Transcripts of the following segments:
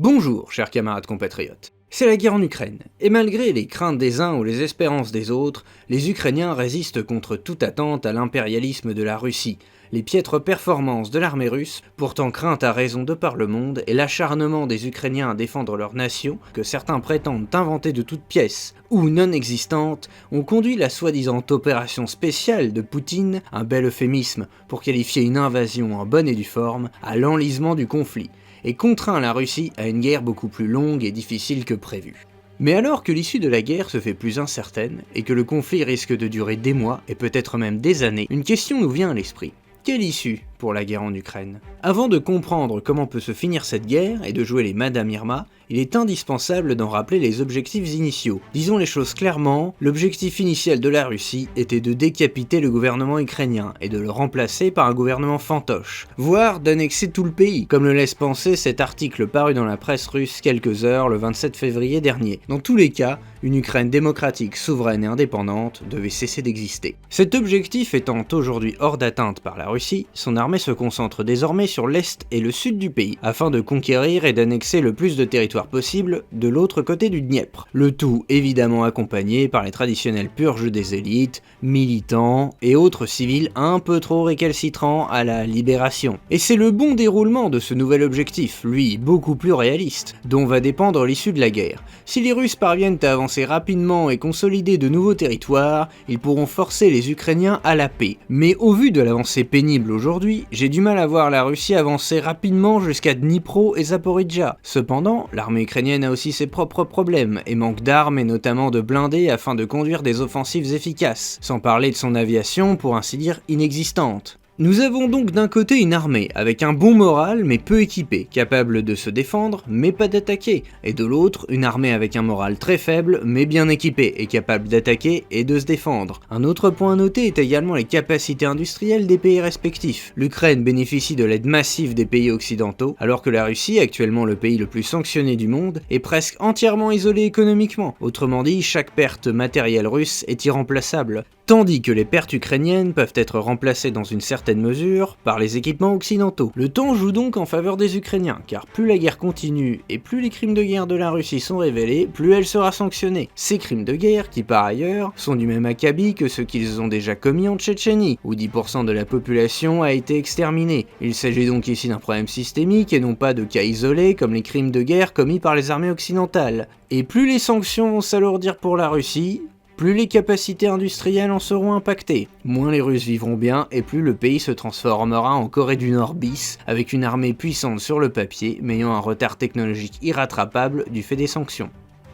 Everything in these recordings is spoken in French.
Bonjour, chers camarades compatriotes. C'est la guerre en Ukraine, et malgré les craintes des uns ou les espérances des autres, les Ukrainiens résistent contre toute attente à l'impérialisme de la Russie, les piètres performances de l'armée russe, pourtant crainte à raison de par le monde, et l'acharnement des Ukrainiens à défendre leur nation, que certains prétendent inventer de toutes pièces, ou non existante, ont conduit la soi-disant opération spéciale de Poutine, un bel euphémisme pour qualifier une invasion en bonne et due forme, à l'enlisement du conflit, et contraint la Russie à une guerre beaucoup plus longue et difficile que prévu. Mais alors que l'issue de la guerre se fait plus incertaine, et que le conflit risque de durer des mois, et peut-être même des années, une question nous vient à l'esprit. Quelle issue pour la guerre en Ukraine? Avant de comprendre comment peut se finir cette guerre, et de jouer les Madame Irma, il est indispensable d'en rappeler les objectifs initiaux. Disons les choses clairement, l'objectif initial de la Russie était de décapiter le gouvernement ukrainien, et de le remplacer par un gouvernement fantoche, voire d'annexer tout le pays, comme le laisse penser cet article paru dans la presse russe quelques heures le 27 février dernier. Dans tous les cas, une Ukraine démocratique, souveraine et indépendante devait cesser d'exister. Cet objectif étant aujourd'hui hors d'atteinte par la Russie, son armée se concentre désormais sur l'est et le sud du pays, afin de conquérir et d'annexer le plus de territoire possible de l'autre côté du Dniepr. Le tout évidemment accompagné par les traditionnelles purges des élites, militants et autres civils un peu trop récalcitrants à la libération. Et c'est le bon déroulement de ce nouvel objectif, lui beaucoup plus réaliste, dont va dépendre l'issue de la guerre. Si les Russes parviennent à avancer rapidement et consolider de nouveaux territoires, ils pourront forcer les Ukrainiens à la paix. Mais au vu de l'avancée pénible aujourd'hui, j'ai du mal à voir la Russie avancer rapidement jusqu'à Dnipro et Zaporizhzhia. Cependant, l'armée ukrainienne a aussi ses propres problèmes, et manque d'armes et notamment de blindés afin de conduire des offensives efficaces, sans parler de son aviation pour ainsi dire inexistante. Nous avons donc d'un côté une armée avec un bon moral mais peu équipée, capable de se défendre mais pas d'attaquer, et de l'autre une armée avec un moral très faible mais bien équipée et capable d'attaquer et de se défendre. Un autre point à noter est également les capacités industrielles des pays respectifs. L'Ukraine bénéficie de l'aide massive des pays occidentaux, alors que la Russie, actuellement le pays le plus sanctionné du monde, est presque entièrement isolée économiquement. Autrement dit, chaque perte matérielle russe est irremplaçable. Tandis que les pertes ukrainiennes peuvent être remplacées dans une certaine mesure par les équipements occidentaux. Le temps joue donc en faveur des Ukrainiens, car plus la guerre continue et plus les crimes de guerre de la Russie sont révélés, plus elle sera sanctionnée. Ces crimes de guerre, qui par ailleurs sont du même acabit que ceux qu'ils ont déjà commis en Tchétchénie, où 10% de la population a été exterminée. Il s'agit donc ici d'un problème systémique et non pas de cas isolés comme les crimes de guerre commis par les armées occidentales. Et plus les sanctions vont s'alourdir pour la Russie, plus les capacités industrielles en seront impactées, moins les Russes vivront bien et plus le pays se transformera en Corée du Nord bis, avec une armée puissante sur le papier, mais ayant un retard technologique irrattrapable du fait des sanctions.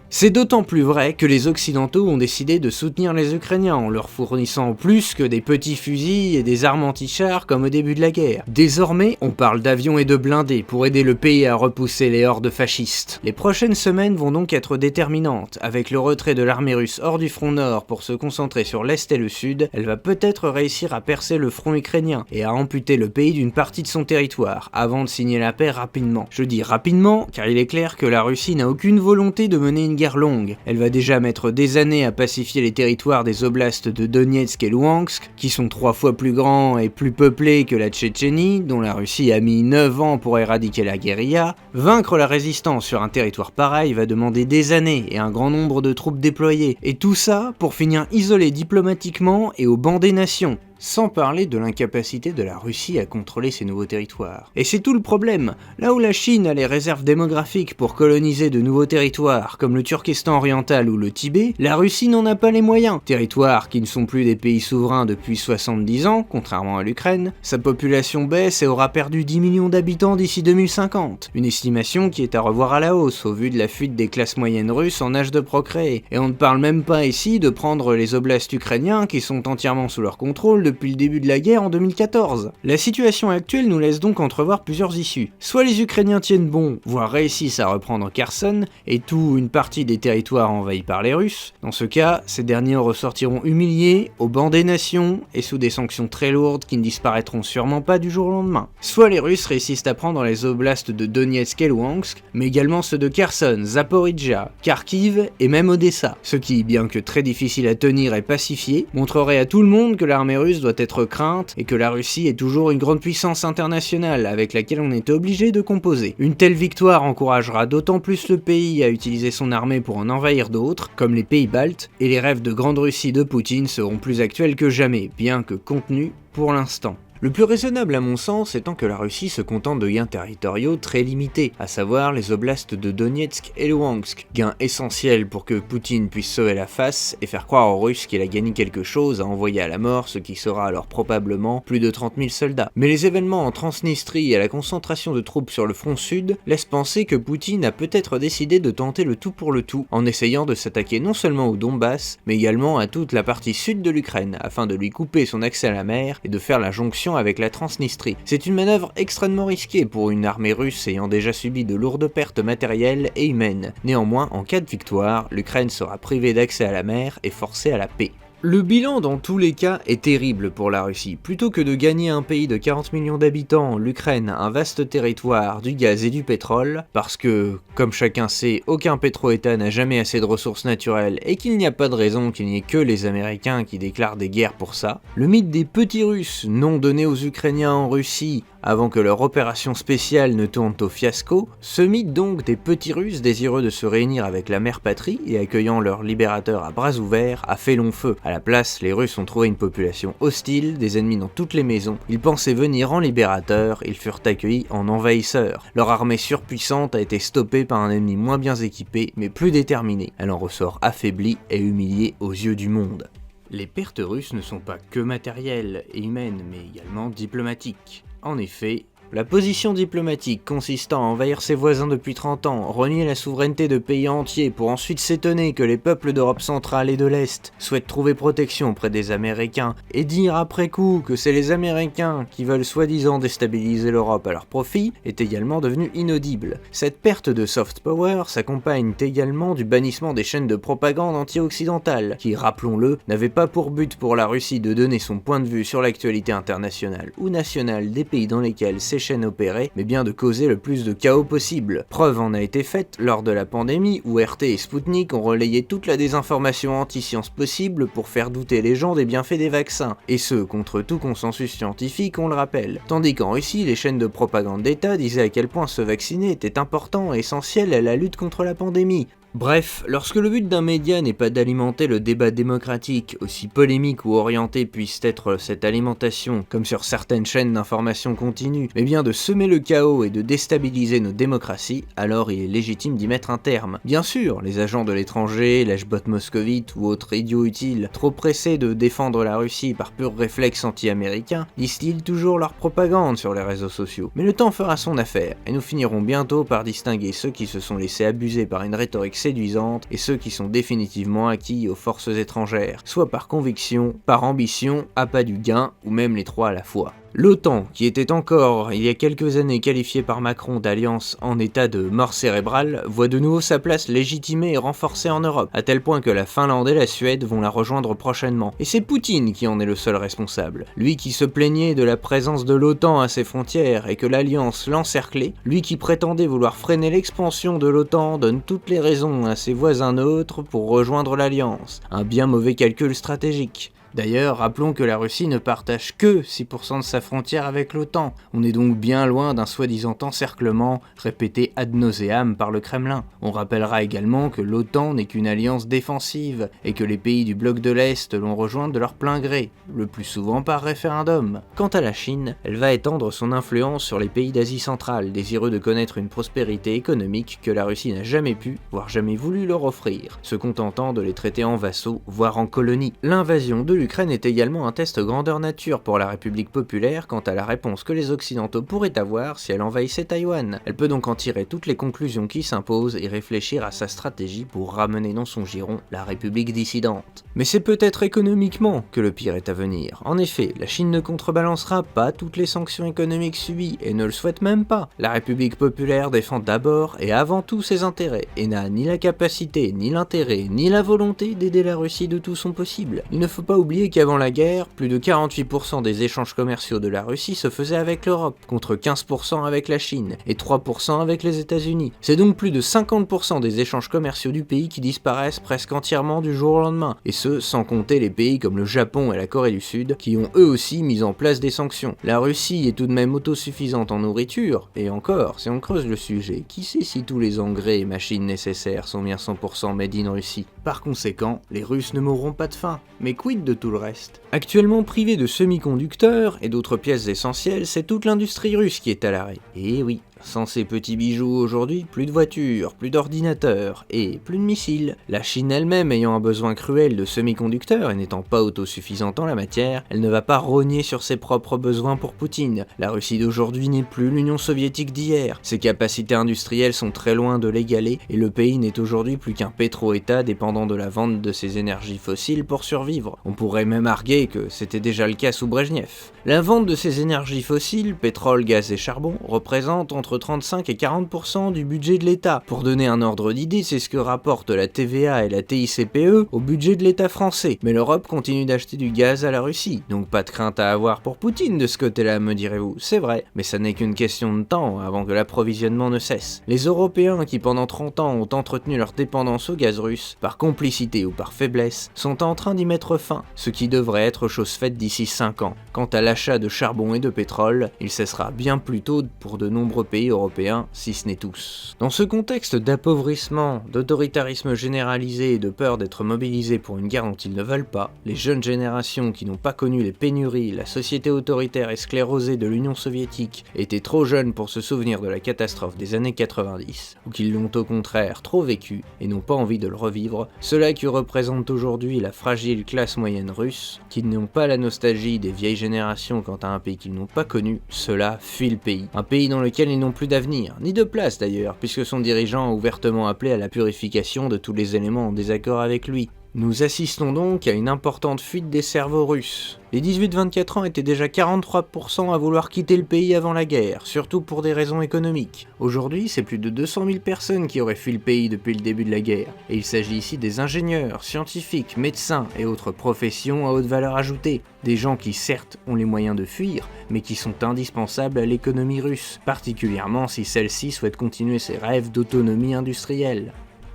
C'est d'autant plus vrai que les Occidentaux ont décidé de soutenir les Ukrainiens en leur fournissant plus que des petits fusils et des armes anti-chars comme au début de la guerre. Désormais, on parle d'avions et de blindés pour aider le pays à repousser les hordes fascistes. Les prochaines semaines vont donc être déterminantes. Avec le retrait de l'armée russe hors du front nord pour se concentrer sur l'est et le sud, elle va peut-être réussir à percer le front ukrainien et à amputer le pays d'une partie de son territoire, avant de signer la paix rapidement. Je dis rapidement, car il est clair que la Russie n'a aucune volonté de mener une guerre longue. Elle va déjà mettre des années à pacifier les territoires des oblasts de Donetsk et Louhansk, qui sont 3 fois plus grands et plus peuplés que la Tchétchénie, dont la Russie a mis 9 ans pour éradiquer la guérilla. Vaincre la résistance sur un territoire pareil va demander des années et un grand nombre de troupes déployées, et tout ça pour finir isolé diplomatiquement et au banc des nations. Sans parler de l'incapacité de la Russie à contrôler ces nouveaux territoires. Et c'est tout le problème. Là où la Chine a les réserves démographiques pour coloniser de nouveaux territoires, comme le Turkestan oriental ou le Tibet, la Russie n'en a pas les moyens. Territoires qui ne sont plus des pays souverains depuis 70 ans, contrairement à l'Ukraine, sa population baisse et aura perdu 10 millions d'habitants d'ici 2050. Une estimation qui est à revoir à la hausse au vu de la fuite des classes moyennes russes en âge de procréer. Et on ne parle même pas ici de prendre les oblasts ukrainiens qui sont entièrement sous leur contrôle depuis le début de la guerre en 2014. La situation actuelle nous laisse donc entrevoir plusieurs issues. Soit les Ukrainiens tiennent bon, voire réussissent à reprendre Kherson, et tout ou une partie des territoires envahis par les Russes. Dans ce cas, ces derniers ressortiront humiliés, au banc des nations, et sous des sanctions très lourdes qui ne disparaîtront sûrement pas du jour au lendemain. Soit les Russes réussissent à prendre les oblasts de Donetsk et Louhansk, mais également ceux de Kherson, Zaporizhzhia, Kharkiv et même Odessa. Ce qui, bien que très difficile à tenir et pacifier, montrerait à tout le monde que l'armée russe russe doit être crainte et que la Russie est toujours une grande puissance internationale avec laquelle on est obligé de composer. Une telle victoire encouragera d'autant plus le pays à utiliser son armée pour en envahir d'autres, comme les pays baltes, et les rêves de grande Russie de Poutine seront plus actuels que jamais, bien que contenus pour l'instant. Le plus raisonnable à mon sens étant que la Russie se contente de gains territoriaux très limités, à savoir les oblasts de Donetsk et Luhansk, gains essentiels pour que Poutine puisse sauver la face et faire croire aux Russes qu'il a gagné quelque chose à envoyer à la mort ce qui sera alors probablement plus de 30 000 soldats. Mais les événements en Transnistrie et la concentration de troupes sur le front sud laissent penser que Poutine a peut-être décidé de tenter le tout pour le tout, en essayant de s'attaquer non seulement au Donbass, mais également à toute la partie sud de l'Ukraine, afin de lui couper son accès à la mer et de faire la jonction avec la Transnistrie. C'est une manœuvre extrêmement risquée pour une armée russe ayant déjà subi de lourdes pertes matérielles et humaines. Néanmoins, en cas de victoire, l'Ukraine sera privée d'accès à la mer et forcée à la paix. Le bilan dans tous les cas est terrible pour la Russie. Plutôt que de gagner un pays de 40 millions d'habitants, l'Ukraine un vaste territoire, du gaz et du pétrole, parce que, comme chacun sait, aucun pétro-État n'a jamais assez de ressources naturelles et qu'il n'y a pas de raison qu'il n'y ait que les Américains qui déclarent des guerres pour ça, le mythe des petits Russes, nom donné aux Ukrainiens en Russie, avant que leur opération spéciale ne tourne au fiasco, ce mythe donc des petits Russes désireux de se réunir avec la mère patrie et accueillant leur libérateur à bras ouverts a fait long feu. À la place, les Russes ont trouvé une population hostile, des ennemis dans toutes les maisons, ils pensaient venir en libérateurs, ils furent accueillis en envahisseurs. Leur armée surpuissante a été stoppée par un ennemi moins bien équipé mais plus déterminé. Elle en ressort affaiblie et humiliée aux yeux du monde. Les pertes russes ne sont pas que matérielles et humaines, mais également diplomatiques. En effet, la position diplomatique consistant à envahir ses voisins depuis 30 ans, renier la souveraineté de pays entiers pour ensuite s'étonner que les peuples d'Europe centrale et de l'Est souhaitent trouver protection auprès des Américains et dire après coup que c'est les Américains qui veulent soi-disant déstabiliser l'Europe à leur profit est également devenue inaudible. Cette perte de soft power s'accompagne également du bannissement des chaînes de propagande anti-occidentales qui, rappelons-le, n'avaient pas pour but pour la Russie de donner son point de vue sur l'actualité internationale ou nationale des pays dans lesquels ces chaînes opéraient, mais bien de causer le plus de chaos possible. Preuve en a été faite lors de la pandémie où RT et Sputnik ont relayé toute la désinformation anti-science possible pour faire douter les gens des bienfaits des vaccins, et ce, contre tout consensus scientifique, on le rappelle. Tandis qu'en Russie, les chaînes de propagande d'État disaient à quel point se vacciner était important et essentiel à la lutte contre la pandémie. Bref, lorsque le but d'un média n'est pas d'alimenter le débat démocratique, aussi polémique ou orienté puisse être cette alimentation, comme sur certaines chaînes d'information continue, mais bien de semer le chaos et de déstabiliser nos démocraties, alors il est légitime d'y mettre un terme. Bien sûr, les agents de l'étranger, lèche-bottes moscovites ou autres idiots utiles, trop pressés de défendre la Russie par pur réflexe anti-américain, distillent toujours leur propagande sur les réseaux sociaux. Mais le temps fera son affaire, et nous finirons bientôt par distinguer ceux qui se sont laissés abuser par une rhétorique séduisante et ceux qui sont définitivement acquis aux forces étrangères, soit par conviction, par ambition, appât du gain, ou même les trois à la fois. L'OTAN, qui était encore, il y a quelques années qualifiée par Macron d'alliance en état de mort cérébrale, voit de nouveau sa place légitimée et renforcée en Europe, à tel point que la Finlande et la Suède vont la rejoindre prochainement. Et c'est Poutine qui en est le seul responsable. Lui qui se plaignait de la présence de l'OTAN à ses frontières et que l'alliance l'encerclait, lui qui prétendait vouloir freiner l'expansion de l'OTAN donne toutes les raisons à ses voisins neutres pour rejoindre l'alliance. Un bien mauvais calcul stratégique. D'ailleurs, rappelons que la Russie ne partage que 6% de sa frontière avec l'OTAN. On est donc bien loin d'un soi-disant encerclement répété ad nauseam par le Kremlin. On rappellera également que l'OTAN n'est qu'une alliance défensive et que les pays du bloc de l'Est l'ont rejointe de leur plein gré, le plus souvent par référendum. Quant à la Chine, elle va étendre son influence sur les pays d'Asie centrale, désireux de connaître une prospérité économique que la Russie n'a jamais pu, voire jamais voulu leur offrir, se contentant de les traiter en vassaux, voire en colonies. L'invasion de l'Ukraine est également un test grandeur nature pour la République populaire quant à la réponse que les Occidentaux pourraient avoir si elle envahissait Taïwan. Elle peut donc en tirer toutes les conclusions qui s'imposent et réfléchir à sa stratégie pour ramener dans son giron la République dissidente. Mais c'est peut-être économiquement que le pire est à venir. En effet, la Chine ne contrebalancera pas toutes les sanctions économiques subies et ne le souhaite même pas. La République populaire défend d'abord et avant tout ses intérêts et n'a ni la capacité, ni l'intérêt, ni la volonté d'aider la Russie de tout son possible. Il ne faut pas oublier oublier qu'avant la guerre, plus de 48% des échanges commerciaux de la Russie se faisaient avec l'Europe, contre 15% avec la Chine et 3% avec les États-Unis. C'est donc plus de 50% des échanges commerciaux du pays qui disparaissent presque entièrement du jour au lendemain, et ce sans compter les pays comme le Japon et la Corée du Sud qui ont eux aussi mis en place des sanctions. La Russie est tout de même autosuffisante en nourriture, et encore, si on creuse le sujet, qui sait si tous les engrais et machines nécessaires sont bien 100% made in Russie. Par conséquent, les Russes ne mourront pas de faim, mais quid de tout le reste? Actuellement privés de semi-conducteurs et d'autres pièces essentielles, c'est toute l'industrie russe qui est à l'arrêt. Et oui, sans ces petits bijoux aujourd'hui, plus de voitures, plus d'ordinateurs et plus de missiles. La Chine elle-même ayant un besoin cruel de semi-conducteurs et n'étant pas autosuffisante en la matière, elle ne va pas rogner sur ses propres besoins pour Poutine. La Russie d'aujourd'hui n'est plus l'Union soviétique d'hier. Ses capacités industrielles sont très loin de l'égaler et le pays n'est aujourd'hui plus qu'un pétro-état dépendant de la vente de ses énergies fossiles pour survivre. On pourrait même arguer que c'était déjà le cas sous Brejnev. La vente de ces énergies fossiles, pétrole, gaz et charbon, représente entre 35 et 40% du budget de l'État. Pour donner un ordre d'idée, c'est ce que rapportent la TVA et la TICPE au budget de l'État français. Mais l'Europe continue d'acheter du gaz à la Russie, donc pas de crainte à avoir pour Poutine de ce côté-là, me direz-vous. C'est vrai, mais ça n'est qu'une question de temps avant que l'approvisionnement ne cesse. Les Européens qui pendant 30 ans ont entretenu leur dépendance au gaz russe, par complicité ou par faiblesse, sont en train d'y mettre fin, ce qui devrait être chose faite d'ici 5 ans. Quant à l'achat de charbon et de pétrole, il cessera bien plus tôt pour de nombreux pays européens, si ce n'est tous. Dans ce contexte d'appauvrissement, d'autoritarisme généralisé et de peur d'être mobilisés pour une guerre dont ils ne veulent pas, les jeunes générations qui n'ont pas connu les pénuries, la société autoritaire et sclérosée de l'Union soviétique étaient trop jeunes pour se souvenir de la catastrophe des années 90, ou qu'ils l'ont au contraire trop vécu et n'ont pas envie de le revivre, ceux-là qui représentent aujourd'hui la fragile classe moyenne russe, qui n'ont pas la nostalgie des vieilles générations quant à un pays qu'ils n'ont pas connu, ceux-là fuient le pays. Un pays dans lequel ils n'ont plus d'avenir, ni de place d'ailleurs, puisque son dirigeant a ouvertement appelé à la purification de tous les éléments en désaccord avec lui. Nous assistons donc à une importante fuite des cerveaux russes. Les 18-24 ans étaient déjà 43% à vouloir quitter le pays avant la guerre, surtout pour des raisons économiques. Aujourd'hui, c'est plus de 200 000 personnes qui auraient fui le pays depuis le début de la guerre, et il s'agit ici des ingénieurs, scientifiques, médecins et autres professions à haute valeur ajoutée. Des gens qui certes ont les moyens de fuir, mais qui sont indispensables à l'économie russe, particulièrement si celle-ci souhaite continuer ses rêves d'autonomie industrielle.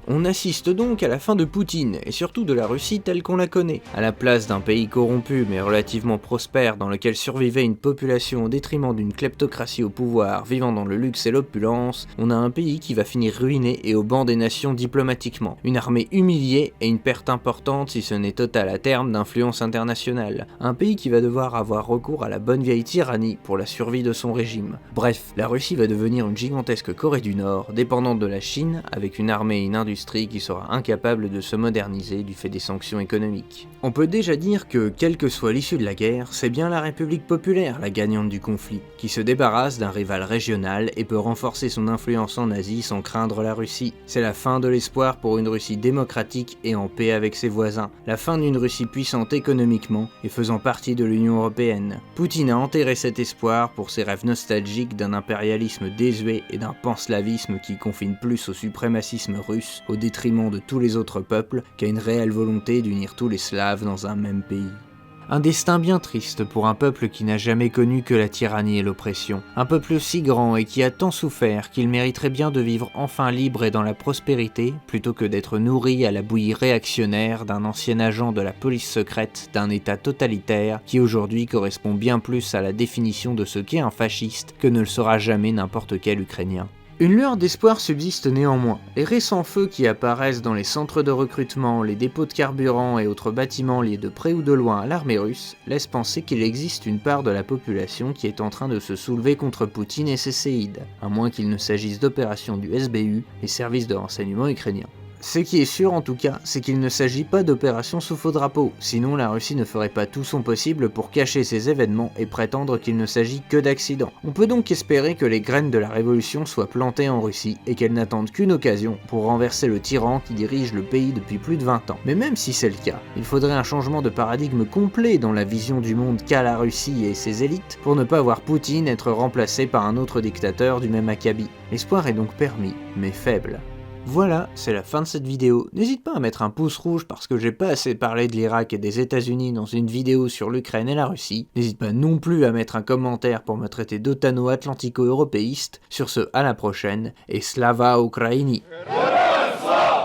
On assiste donc à la fin de Poutine, et surtout de la Russie telle qu'on la connaît. À la place d'un pays corrompu mais relativement prospère dans lequel survivait une population au détriment d'une kleptocratie au pouvoir vivant dans le luxe et l'opulence, on a un pays qui va finir ruiné et au banc des nations diplomatiquement. Une armée humiliée et une perte importante, si ce n'est totale à terme, d'influence internationale. Un pays qui va devoir avoir recours à la bonne vieille tyrannie pour la survie de son régime. Bref, la Russie va devenir une gigantesque Corée du Nord, dépendante de la Chine, avec une armée et une industrie qui sera incapable de se moderniser du fait des sanctions économiques. On peut déjà dire que, quelle que soit l'issue de la guerre, c'est bien la République populaire la gagnante du conflit, qui se débarrasse d'un rival régional et peut renforcer son influence en Asie sans craindre la Russie. C'est la fin de l'espoir pour une Russie démocratique et en paix avec ses voisins, la fin d'une Russie puissante économiquement et faisant partie de l'Union européenne. Poutine a enterré cet espoir pour ses rêves nostalgiques d'un impérialisme désuet et d'un panslavisme qui confine plus au suprémacisme russe au détriment de tous les autres peuples qu'à une réelle volonté d'unir tous les Slaves dans un même pays. Un destin bien triste pour un peuple qui n'a jamais connu que la tyrannie et l'oppression. Un peuple si grand et qui a tant souffert qu'il mériterait bien de vivre enfin libre et dans la prospérité, plutôt que d'être nourri à la bouillie réactionnaire d'un ancien agent de la police secrète d'un État totalitaire qui aujourd'hui correspond bien plus à la définition de ce qu'est un fasciste que ne le sera jamais n'importe quel Ukrainien. Une lueur d'espoir subsiste néanmoins. Les récents feux qui apparaissent dans les centres de recrutement, les dépôts de carburant et autres bâtiments liés de près ou de loin à l'armée russe laissent penser qu'il existe une part de la population qui est en train de se soulever contre Poutine et ses séides, à moins qu'il ne s'agisse d'opérations du SBU, les services de renseignement ukrainiens. Ce qui est sûr en tout cas, c'est qu'il ne s'agit pas d'opérations sous faux drapeau, sinon la Russie ne ferait pas tout son possible pour cacher ces événements et prétendre qu'il ne s'agit que d'accidents. On peut donc espérer que les graines de la révolution soient plantées en Russie et qu'elles n'attendent qu'une occasion pour renverser le tyran qui dirige le pays depuis plus de 20 ans. Mais même si c'est le cas, il faudrait un changement de paradigme complet dans la vision du monde qu'a la Russie et ses élites pour ne pas voir Poutine être remplacé par un autre dictateur du même acabit. L'espoir est donc permis, mais faible. Voilà, c'est la fin de cette vidéo. N'hésite pas à mettre un pouce rouge parce que j'ai pas assez parlé de l'Irak et des États-Unis dans une vidéo sur l'Ukraine et la Russie. N'hésite pas non plus à mettre un commentaire pour me traiter d'otano-atlantico-européiste. Sur ce, à la prochaine, et Slava Ukraini!